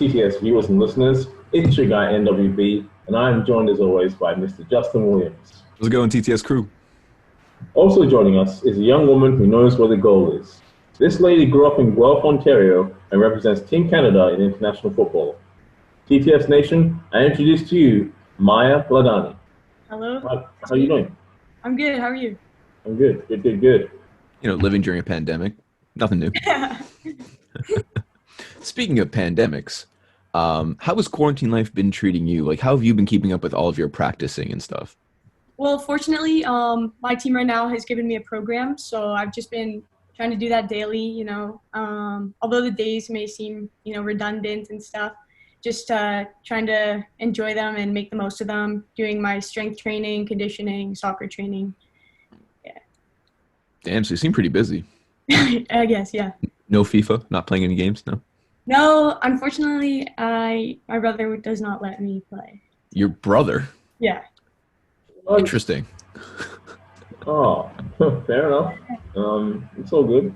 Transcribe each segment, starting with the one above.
TTS viewers and listeners. It's your guy NWB, and I am joined as always by Mr. Justen Williams. How's it going, TTS crew? Also joining us is a young woman who knows where the goal is. This lady grew up in Guelph, Ontario, and represents Team Canada in international football. TTS Nation, I introduce to you Maya Ladhani. Hello. How are you doing? I'm good. How are you? I'm good. Good. You know, living during a pandemic, nothing new. Speaking of pandemics, how has quarantine life been treating you? Like, how have you been keeping up with all of your practicing and stuff? Well, fortunately, my team right now has given me a program, so I've just been trying to do that daily, although the days may seem, redundant and stuff, just trying to enjoy them and make the most of them, doing my strength training, conditioning, soccer training. Yeah. Damn, so you seem pretty busy. I guess, yeah. No FIFA? Not playing any games? No? No, unfortunately, my brother does not let me play. Your brother? Yeah. Interesting. Oh, fair enough. It's all good.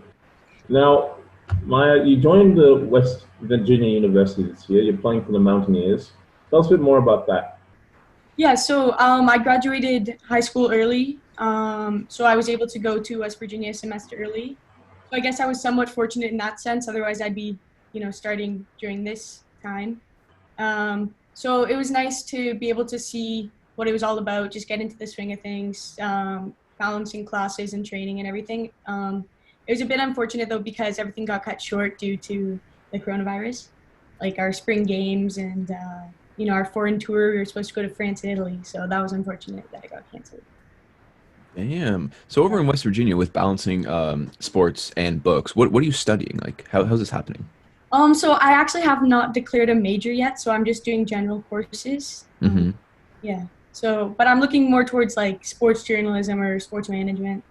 Now, Maya, you joined the West Virginia University this year. You're playing for the Mountaineers. Tell us a bit more about that. Yeah, so I graduated high school early, so I was able to go to West Virginia a semester early. So I guess I was somewhat fortunate in that sense. Otherwise, I'd be, starting during this time. So it was nice to be able to see what it was all about, just get into the swing of things, balancing classes and training and everything. It was a bit unfortunate, though, because everything got cut short due to the coronavirus, like our spring games and, our foreign tour. We were supposed to go to France and Italy, so that was unfortunate that it got canceled. Damn. So over in West Virginia with balancing sports and books, what are you studying? Like, how's this happening? So I actually have not declared a major yet, so I'm just doing general courses. Mm-hmm. Yeah. So, but I'm looking more towards like sports journalism or sports management.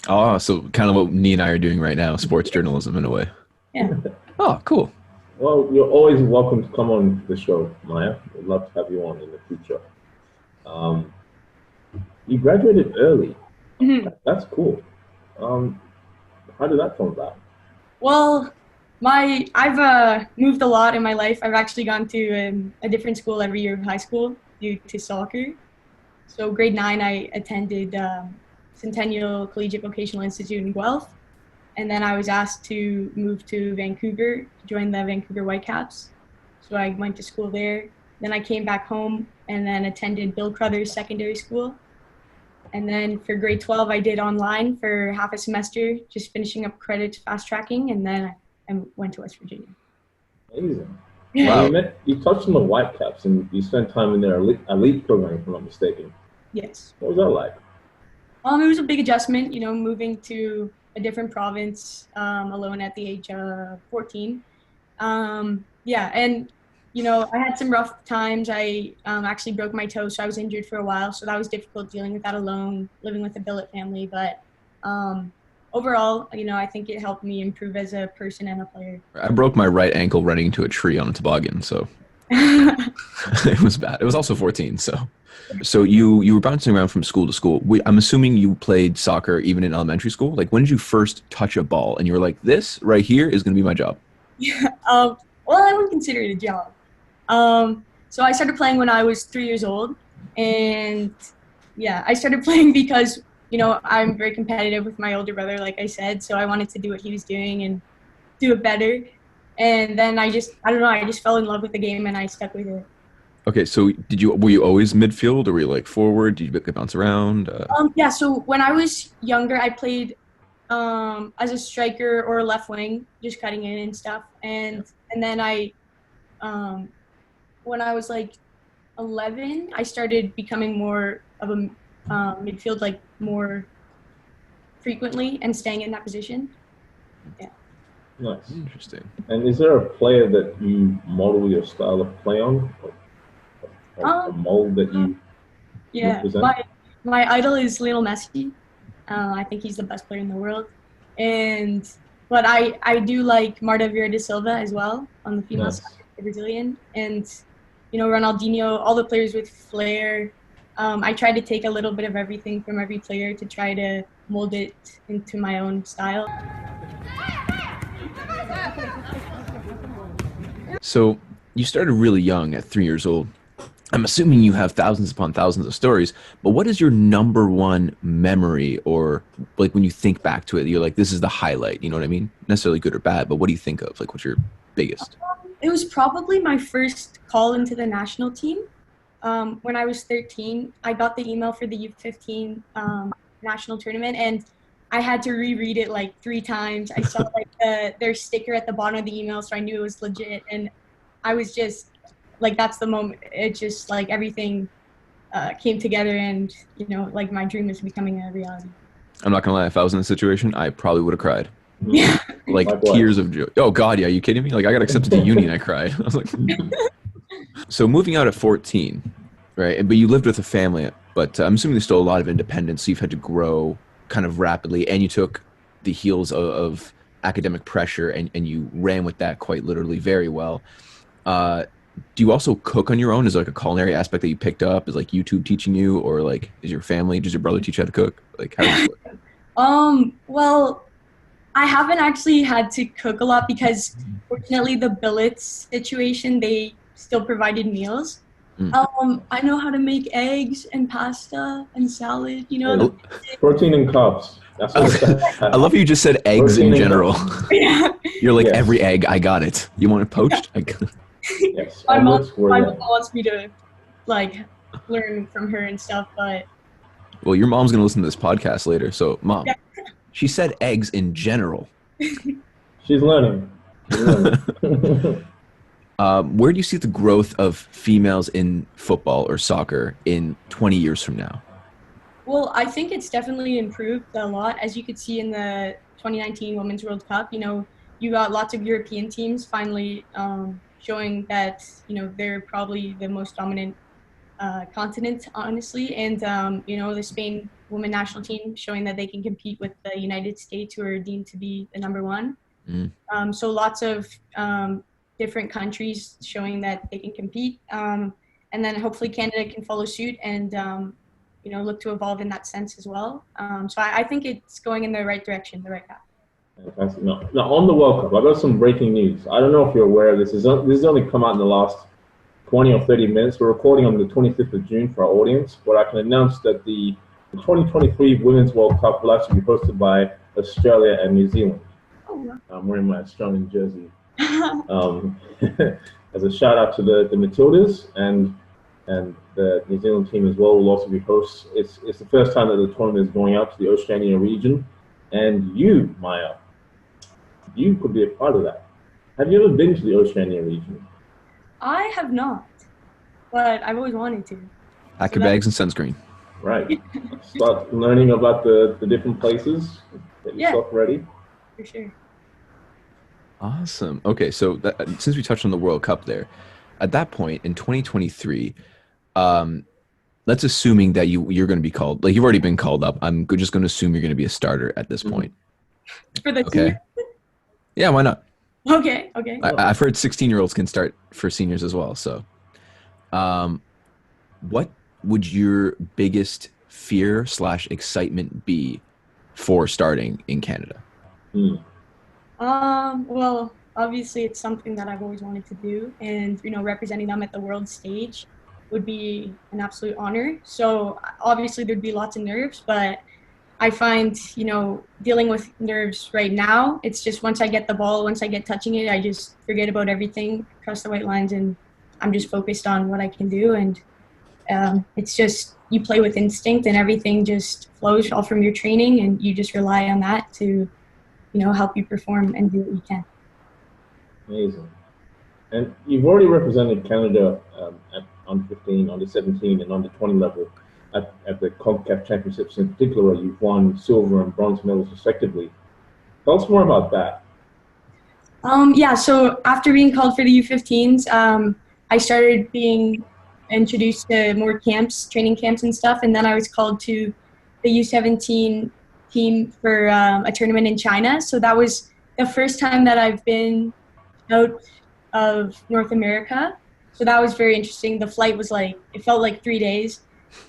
Oh, so kind of what Nee and I are doing right now, sports journalism in a way. Yeah. Oh, cool. Well, you're always welcome to come on the show, Maya. We'd love to have you on in the future. You graduated early. Mm-hmm. That's cool. How did that come about? Well, I've moved a lot in my life. I've actually gone to a different school every year of high school due to soccer. So grade 9, I attended Centennial Collegiate Vocational Institute in Guelph. And then I was asked to move to Vancouver to join the Vancouver Whitecaps. So I went to school there. Then I came back home and then attended Bill Crothers Secondary School. And then for grade 12, I did online for half a semester, just finishing up credits, fast tracking, and then I went to West Virginia. Amazing. Wow. You touched on the Whitecaps, and you spent time in their elite program, if I'm not mistaken. Yes. What was that like? It was a big adjustment, moving to a different province alone at the age of 14. Yeah, and I had some rough times. I actually broke my toe, so I was injured for a while. So that was difficult dealing with that alone, living with a billet family. But overall, I think it helped me improve as a person and a player. I broke my right ankle running into a tree on a toboggan, so it was bad. It was also 14, so you were bouncing around from school to school. I'm assuming you played soccer even in elementary school. Like, when did you first touch a ball and you were like, this right here is going to be my job? Yeah. Well, I wouldn't consider it a job. So I started playing when I was 3 years old, and yeah, I started playing because, I'm very competitive with my older brother, like I said, so I wanted to do what he was doing and do it better. And then I just fell in love with the game and I stuck with it. Okay, so were you always midfield or were you like forward? Did you bounce around? Yeah, so when I was younger, I played as a striker or a left wing, just cutting in and stuff. And then when I was like 11, I started becoming more of a midfield, like more frequently and staying in that position. Yeah. Nice. Interesting. And is there a player that you model your style of play on? Or a mold that you represent? My idol is Lionel Messi. I think he's the best player in the world. But I do like Marta Vieira da Silva as well on the female side, the Brazilian. And Ronaldinho, all the players with flair. I try to take a little bit of everything from every player to try to mold it into my own style. So you started really young at 3 years old. I'm assuming you have thousands upon thousands of stories, but what is your number one memory, or like when you think back to it, you're like, this is the highlight, you know what I mean? Necessarily good or bad, but what do you think of? Like, what's your biggest? It was probably my first call into the national team. When I was 13, I got the email for the U15 national tournament, and I had to reread it like 3 times. I saw like their sticker at the bottom of the email, so I knew it was legit, and I was just like, that's the moment. It just like everything came together, and like my dream is becoming a reality. I'm not gonna lie, if I was in this situation, I probably would have cried. Yeah. Like tears of joy. Oh God, yeah, are you kidding me? Like I got accepted to uni and I cried. I was like, so moving out at 14, right? But you lived with a family, but I'm assuming there's still a lot of independence. So you've had to grow kind of rapidly, and you took the heels of academic pressure and you ran with that quite literally very well. Do you also cook on your own? Is there like a culinary aspect that you picked up? Is like YouTube teaching you, or like does your brother teach you how to cook? Like how does it work? Well, I haven't actually had to cook a lot because fortunately the billets situation, they still provided meals. I know how to make eggs and pasta and salad, Protein and carbs. That's what I love how you just said eggs in general. Yeah. You're like, every egg, I got it. You want it poached? Yes. My mom wants me to like learn from her and stuff, but well, your mom's gonna listen to this podcast later, so Mom, she said eggs in general. She's learning. Where do you see the growth of females in football or soccer in 20 years from now? Well, I think it's definitely improved a lot. As you could see in the 2019 Women's World Cup, you got lots of European teams finally showing that, they're probably the most dominant continent, honestly. And, the Spain women national team showing that they can compete with the United States, who are deemed to be the number one. So lots of different countries showing that they can compete. And then hopefully Canada can follow suit and, look to evolve in that sense as well. So I think it's going in the right direction, the right path. Fantastic. Now, on the World Cup, I've got some breaking news. I don't know if you're aware of this. This has only come out in the last 20 or 30 minutes. We're recording on the 25th of June for our audience, but I can announce that the 2023 Women's World Cup will actually be hosted by Australia and New Zealand. I'm wearing my Australian jersey. As a shout out to the Matildas and the New Zealand team as well will also be hosts. It's the first time that the tournament is going out to the Oceania region, and you, Maya, you could be a part of that. Have you ever been to the Oceania region? I have not, but I've always wanted to. Pack your bags and sunscreen. Right. Start learning about the different places. Get yourself ready. For sure. Awesome. Okay, so since we touched on the World Cup there, at that point in 2023, let's assuming that you're going to be called, like you've already been called up. I'm just going to assume you're going to be a starter at this point. For the team? Yeah, why not? Okay. I've heard 16-year-olds can start for seniors as well. So, what would your biggest fear / excitement be for starting in Canada? Well, obviously it's something that I've always wanted to do, and representing them at the world stage would be an absolute honor. So obviously there'd be lots of nerves, but I find, dealing with nerves right now, it's just once I get the ball, once I get touching it, I just forget about everything, cross the white lines, and I'm just focused on what I can do. And it's just, you play with instinct and everything just flows all from your training, and you just rely on that to, help you perform and do what you can. Amazing. And you've already represented Canada at under 15, under 17, and under 20 level at the CONCACAF Championships in particular, where you've won silver and bronze medals respectively. Tell us more about that. So after being called for the U15s, I started being introduced to more camps, training camps and stuff, and then I was called to the U17 team for a tournament in China. So that was the first time that I've been out of North America. So that was very interesting. The flight was it felt like 3 days.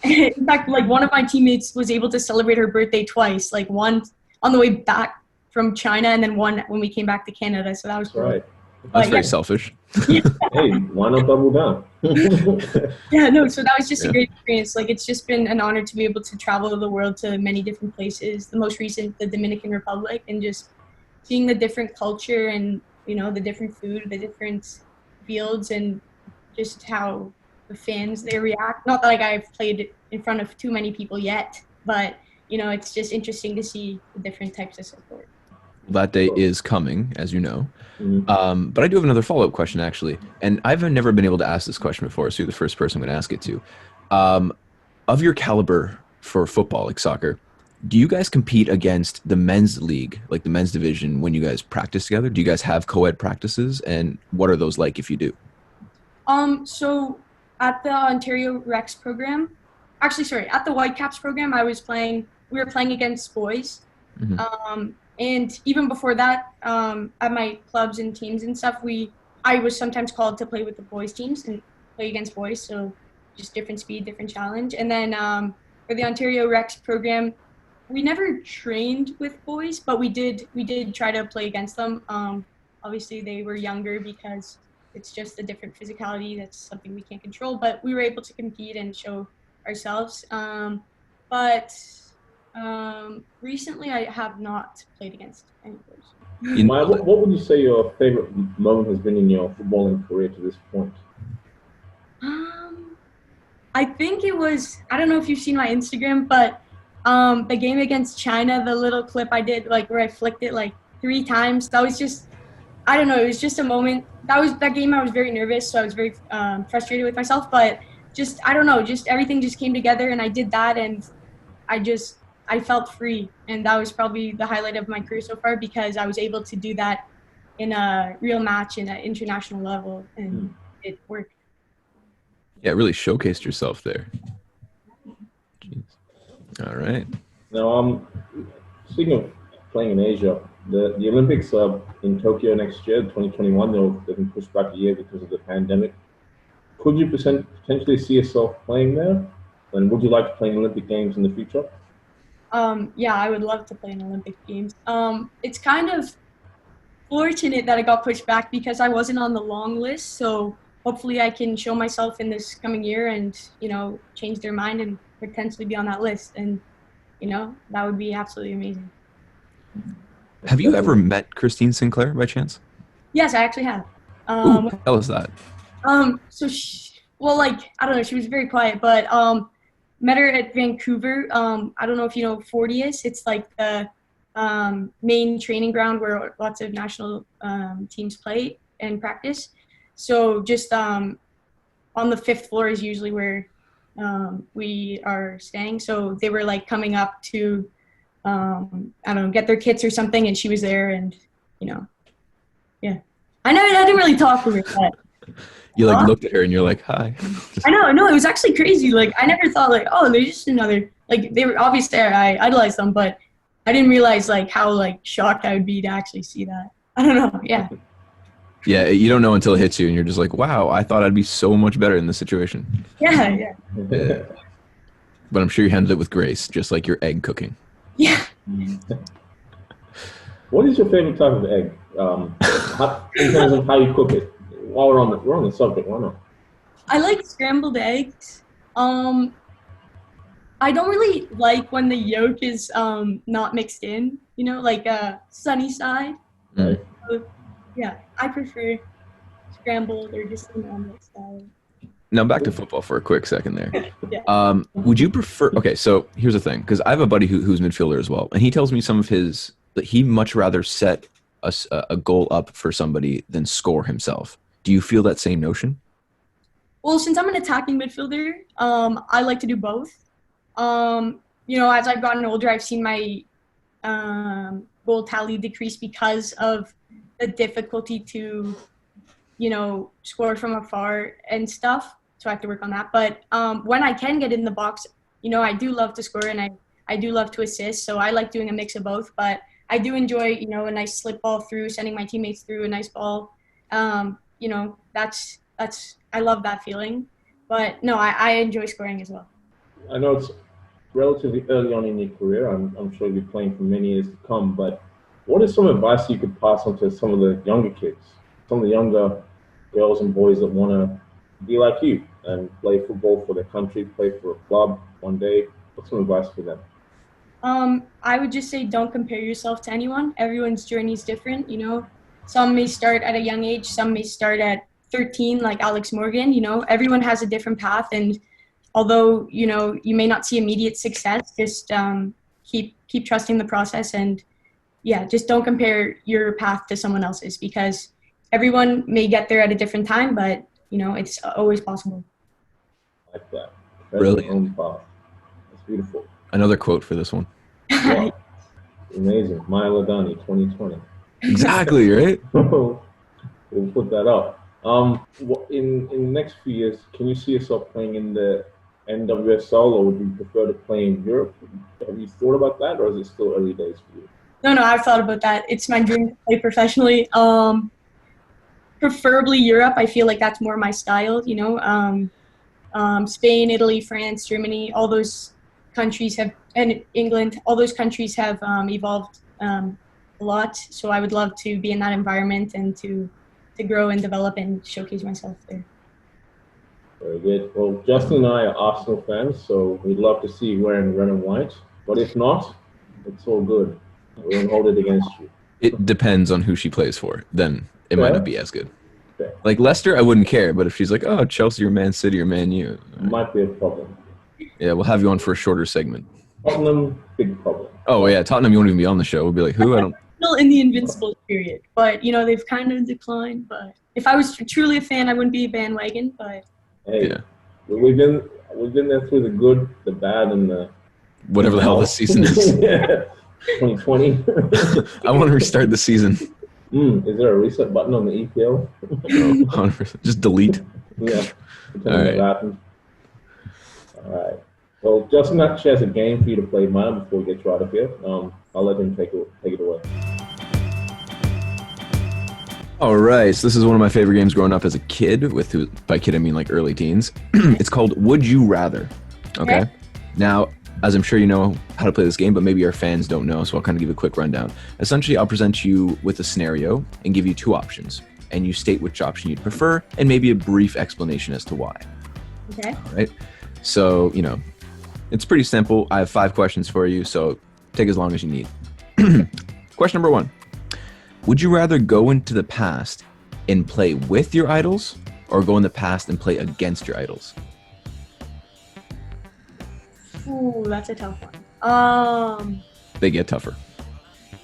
In fact, one of my teammates was able to celebrate her birthday twice, one on the way back from China and then one when we came back to Canada. So that was cool. Right. That's But very selfish. yeah, Hey, why not double down? yeah, no. So that was just a great experience. Like it's just been an honor to be able to travel the world to many different places. The most recent, the Dominican Republic, and just seeing the different culture and the different food, the different fields, and just how the fans they react. Not that like I've played in front of too many people yet, but it's just interesting to see the different types of support. That day is coming, as you know. Mhm. But I do have another follow-up question, actually. And I've never been able to ask this question before, so you're the first person I'm going to ask it to. Of your caliber for football, like soccer, do you guys compete against the men's league, like the men's division, when you guys practice together? Do you guys have co-ed practices? And what are those like if you do? So at the Ontario Rex program, actually, sorry, at the Whitecaps program, we were playing against boys. Mhm. And even before that, at my clubs and teams and stuff, I was sometimes called to play with the boys teams and play against boys. So just different speed, different challenge. And then for the Ontario Rex program, we never trained with boys, but we did try to play against them. Obviously, they were younger because it's just a different physicality. That's something we can't control. But we were able to compete and show ourselves. But recently, I have not played against any boys. Maya, what would you say your favorite moment has been in your footballing career to this point? I think it was, I don't know if you've seen my Instagram, but the game against China, the little clip I did, like where I flicked it like 3 times, that was just, I don't know, it was just a moment. That game I was very nervous, so I was very frustrated with myself, but just, I don't know, just everything just came together and I did that and I felt free. And that was probably the highlight of my career so far because I was able to do that in a real match in an international level and it worked. Yeah, it really showcased yourself there. Jeez. All right. Now, speaking of playing in Asia, the Olympics in Tokyo next year, 2021, they've been pushed back a year because of the pandemic. Could you potentially see yourself playing there? And would you like to play in Olympic Games in the future? Yeah, I would love to play in Olympic Games. It's kind of fortunate that it got pushed back because I wasn't on the long list. So hopefully I can show myself in this coming year and, change their mind and potentially be on that list. And, that would be absolutely amazing. Have you ever met Christine Sinclair by chance? Yes, I actually have. Ooh, tell us that. Well, like, I don't know, she was very quiet, but met her at Vancouver. I don't know if you know what Fortius. It's like the main training ground where lots of national teams play and practice. So just on the 5th floor is usually where we are staying. So they were like coming up to, I don't know, get their kits or something, and she was there, and yeah. I know I didn't really talk to her, but You like looked at her and you're like, hi. I know, it was actually crazy. Like I never thought like, oh, they're just another, like they were obviously I idolized them, but I didn't realize like how like shocked I would be to actually see that. I don't know. Yeah. Yeah, you don't know until it hits you and you're just like, wow, I thought I'd be so much better in this situation. Yeah. Yeah. But I'm sure you handled it with grace, just like your egg cooking. Yeah. What is your favorite type of egg? In terms of how you cook it. While we're on the subject, why not? I like scrambled eggs. I don't really like when the yolk is not mixed in, like sunny side. Right. So, yeah, I prefer scrambled or just an omelet style. Now back to football for a quick second there. Yeah. Would you prefer? Okay, so here's the thing, because I have a buddy who's midfielder as well, and he tells me some of his that he much rather set a goal up for somebody than score himself. Do you feel that same notion? Well, since I'm an attacking midfielder, I like to do both. As I've gotten older, I've seen my goal tally decrease because of the difficulty to, score from afar and stuff. So I have to work on that. But when I can get in the box, I do love to score and I do love to assist. So I like doing a mix of both. But I do enjoy, a nice slip ball through, sending my teammates through a nice ball. That's I love that feeling. But no, I enjoy scoring as well. I know it's relatively early on in your career. I'm sure you'll be playing for many years to come. But what is some advice you could pass on to some of the younger kids some of the younger girls and boys that want to be like you and play football for their country, play for a club one day? What's some advice for them? I would just say don't compare yourself to anyone. Everyone's journey is different, you know. Some may start at a young age, some may start at 13, like Alex Morgan, you know. Everyone has a different path, and although, you know, you may not see immediate success, just keep trusting the process, and yeah, just don't compare your path to someone else's, because everyone may get there at a different time, but you know, it's always possible. Like that. Brilliant. Your own path. That's beautiful. Another quote for this one. Wow. Amazing. Maya Ladhani, 2020. Exactly, right? We'll put that up. In the next few years, can you see yourself playing in the NWSL, or would you prefer to play in Europe? Have you thought about that, or is it still early days for you? No, I've thought about that. It's my dream to play professionally. Preferably Europe. I feel like that's more my style, you know. Spain, Italy, France, Germany, all those countries have, and England, all those countries have evolved a lot. So I would love to be in that environment and to grow and develop and showcase myself there. Very good. Well, Justen and I are Arsenal fans, so we'd love to see you wearing red and white. But if not, it's all good. We won't hold it against you. It depends on who she plays for. Then it might not be as good. Okay. Like Leicester, I wouldn't care. But if she's like, oh, Chelsea or Man City or Man U. Might be a problem. Yeah, we'll have you on for a shorter segment. Tottenham, big problem. Oh, yeah, Tottenham, you won't even be on the show. We'll be like, who? I don't. Still in the Invincibles period, but you know, they've kind of declined. But if I was truly a fan, I wouldn't be a bandwagon. But hey, yeah, we've been there through the good, the bad, and the whatever the hell this season is. Yeah, 2020. I want to restart the season. Is there a reset button on the EPL? No, 100%. Just delete. Yeah. All right. All right. Well, Justen actually has a game for you to play, Maya, before we get you out of here. I'll let him take it away. All right, so this is one of my favorite games growing up as a kid. By kid, I mean like early teens. It's called Would You Rather. Okay. Now, as I'm sure you know how to play this game, but maybe our fans don't know, so I'll kind of give a quick rundown. Essentially, I'll present you with a scenario and give you two options, and you state which option you'd prefer, and maybe a brief explanation as to why. okay. All right. So, you know, it's pretty simple. I have 5 questions for you, so take as long as you need. Question number 1. Would you rather go into the past and play with your idols, or go in the past and play against your idols? Ooh, that's a tough one. They get tougher.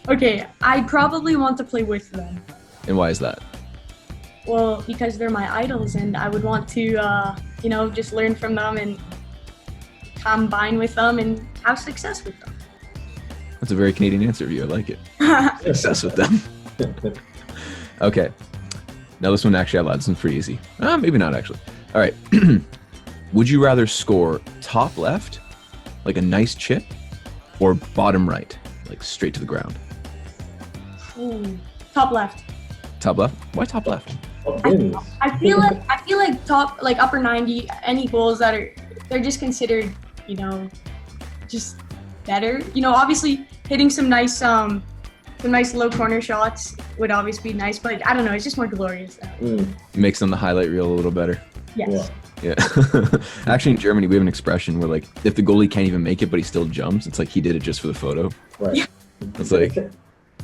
Okay, I probably want to play with them. And why is that? Well, because they're my idols, and I would want to, you know, just learn from them and combine with them and have success with them. That's a very Canadian answer of you. I like it. Success with them. Okay. Now this one actually out loud. This one's pretty easy. Maybe not actually. All right. Would you rather score top left, like a nice chip, or bottom right, like straight to the ground? Ooh, top left. Top left? Why top left? I feel like top, like upper 90, any goals that they're just considered, you know, just better. You know, obviously hitting some nice low corner shots would obviously be nice, but I don't know, it's just more glorious. Makes them the highlight reel a little better. Yes. Yeah. Actually, in Germany, we have an expression where, like, if the goalie can't even make it, but he still jumps, it's like he did it just for the photo. Right. Yeah. It's like,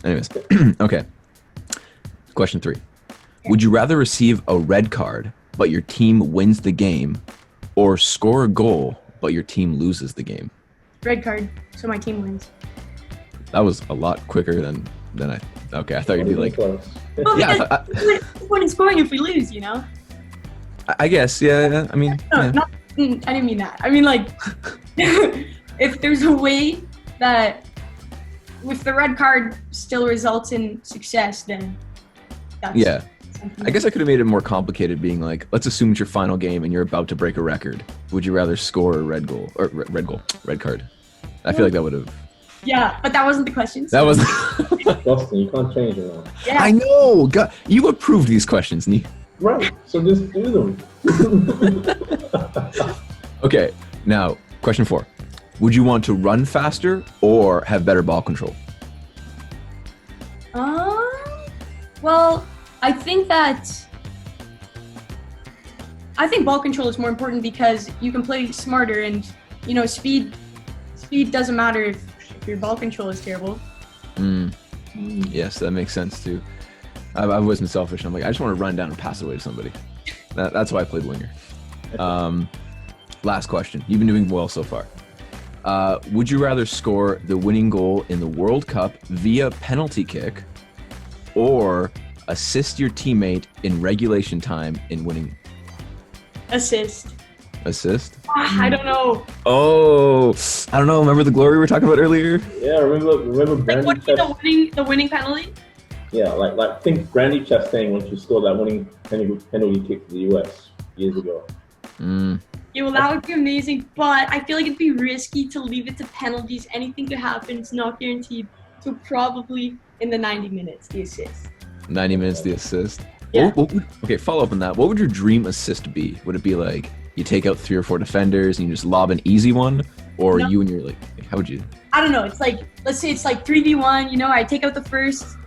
anyways. Okay. Question 3. Would you rather receive a red card, but your team wins the game, or score a goal, but your team loses the game? Red card, so my team wins. That was a lot quicker than I. Okay, I thought you'd be like, Well, yeah. what's the point in scoring if we lose, you know? I guess, yeah. I mean, No, yeah. I didn't mean that. I mean, like, if there's a way that if the red card still results in success, then that's Yeah. something. I guess I could have made it more complicated, being like, let's assume it's your final game and you're about to break a record. Would you rather score a red card? I feel like that would have. Yeah, but that wasn't the question. That was. Justen, you can't change it now. Yeah. I know. God, you approved these questions, Nee. Right, so just do them. Okay, now question 4. Would you want to run faster or have better ball control? Well, I think ball control is more important because you can play smarter, and speed doesn't matter if your ball control is terrible. Yes, that makes sense too. I've always been selfish. I'm like, I just want to run down and pass it away to somebody. That's why I played winger. Last question. You've been doing well so far. Would you rather score the winning goal in the World Cup via penalty kick, or assist your teammate in regulation time in winning? Assist. I don't know. Oh, I don't know. Remember the glory we were talking about earlier? Yeah, remember Like, what would be the winning penalty? Yeah, like think Brandy Chastain when she scored that winning penalty kick for the US years ago. Yeah, well, that would be amazing, but I feel like it'd be risky to leave it to penalties. Anything could happen. It's not guaranteed. So probably in the 90 minutes, the assist. 90 minutes, the assist? Yeah. Okay, follow up on that. What would your dream assist be? Would it be like you take out 3 or 4 defenders and you just lob an easy one? Or No. you and your, like, how would you? I don't know. It's like, let's say it's like 3v1. I take out the first,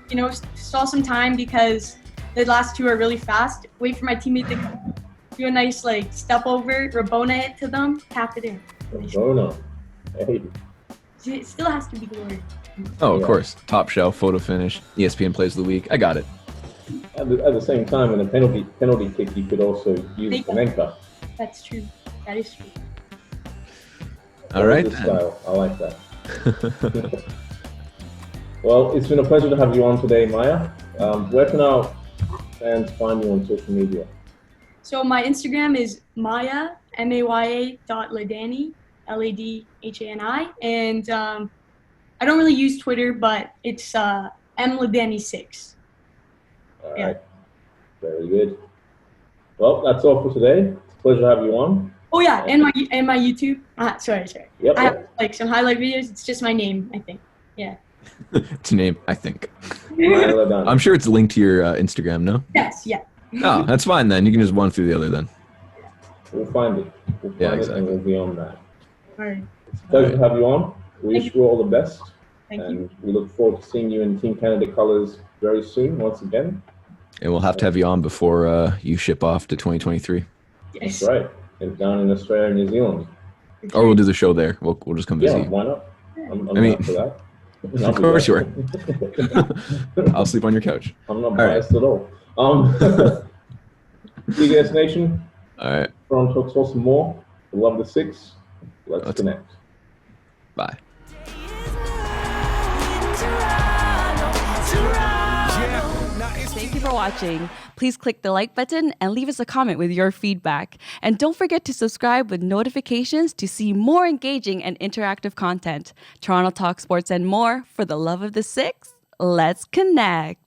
stall some time because the last 2 are really fast. Wait for my teammate to come. Do a nice step over, Rabona it to them, tap it in. Rabona. Hey. It still has to be glory. Oh, of course. Top shelf, photo finish, ESPN Plays of the Week. I got it. At the same time, in a penalty kick, you could also use Panenka. That's true. That is true. All right. Style. I like that. Well, it's been a pleasure to have you on today, Maya. Where can our fans find you on social media? So my Instagram is Maya, Maya.Ladhani, Ladhani, and I don't really use Twitter, but it's mladhani6. All right. Very good. Well, that's all for today. It's a pleasure to have you on. Oh yeah, and my YouTube. Sorry. Yep. I have some highlight videos. It's just my name, I think. Yeah. It's a name, I think. Maya Ladhani. I'm sure it's linked to your Instagram, no? Yes. Yeah. Oh, that's fine then. You can just one through the other then. We'll find it. Exactly. And we'll be on that. All right. It's a pleasure to have you on. We wish you all the best. Thank you. And we look forward to seeing you in Team Canada colors very soon, once again. And we'll have to have you on before you ship off to 2023. Yes. That's right. And down in Australia and New Zealand. Or we'll do the show there. We'll just come visit Yeah, you. why not? I'm I mean, down for that. Of course you are. I'll sleep on your couch. I'm not biased at all. TDS Nation, All right. from Talk some more. Love the 6. Let's connect. Bye. Thank you for watching. Please click the like button and leave us a comment with your feedback. And don't forget to subscribe with notifications to see more engaging and interactive content. Toronto Talk Sports and more. For the love of the 6, let's connect.